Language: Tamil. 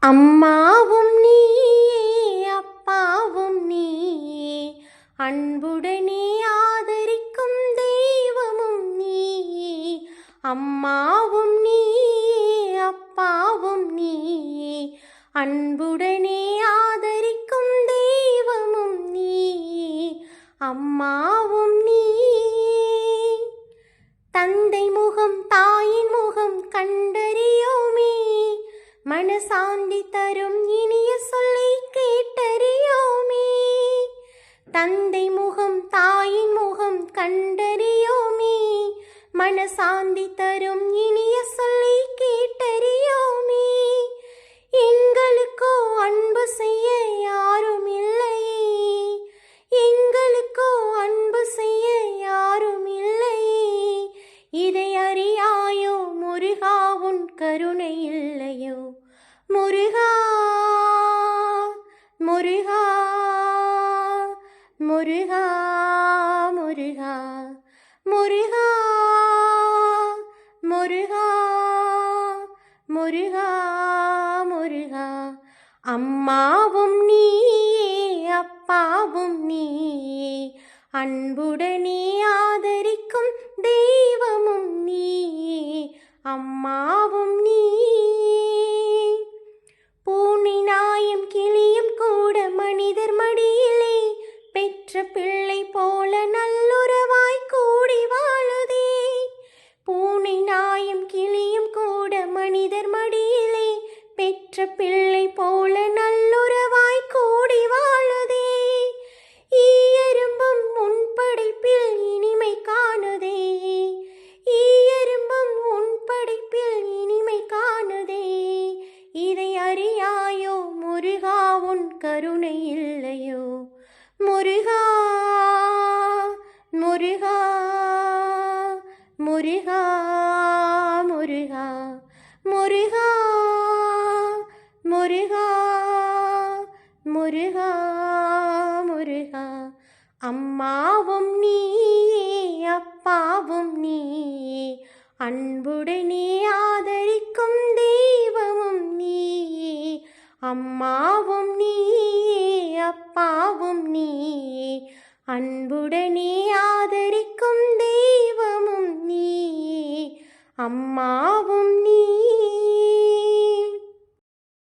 அம்மாவும் நீயே அப்பாவும் நீயே அன்புடனே ஆதரிக்கும் தெய்வமும் நீயே. அம்மாவும் நீயே அப்பாவும் நீயே அன்புடனே ஆதரிக்கும் தெய்வமும் நீயே. அம்மாவும் நீயே. தந்தை முகம் தாயின் முகம் கண்டறியோமே, மனசாந்தி தரும் இனிய சொல்லை கேட்டறியோமே. தந்தை முகம் தாயின் முகம் கண்டறியோமே, மனசாந்தி தரும் இனிய சொல்லை கேட்டறியோமே. எங்களுக்கோ அன்பு செய்ய யாரும் இல்லையே, எங்களுக்கோ அன்பு செய்ய யாரும் இல்லையே. இதை அறியாயோ முருகா, உன் கருணை இல்லையோ முருகா. முருகா முருகா முருகா முருகா முருகா முருகா முருகா. அம்மாவும் நீயே அப்பாவும் நீயே அன்புடனே ஆதரிக்கும் தெய்வமும் நீயே. அம்மாவும் நீயே. பூனை நாயும் கிளியும் கூட மனிதர் மடியிலே பெற்ற பிள்ளை போல நல்லுறவாய் கூடி வாழுதே. பூனை நாயும் கிளியும் கூட மனிதர் மடியிலே பெற்ற பிள்ளை போல நல்லுறவாய் கூடி வாழுதே. ஈயரும்பும் உன் படைப்பில் இனிமை காணுதே, ஈயரும்பும் உன் படைப்பில் இனிமை காணுதே. இதை அறியாயோ முருகா, உன் கருணை இல்லையோ முருகா. முருகா முருகா முருகா முருகா முருகா முருகா முருகா. அம்மாவும் நீயே அப்பாவும் நீயே அன்புடனே ஆதரிக்கும் தெய்வமும் நீயே. அம்மாவும் நீயே அப்பாவும் நீயே அன்புடனே ஆதரிக்கும் தெய்வமும் நீயே. அம்மாவும் நீ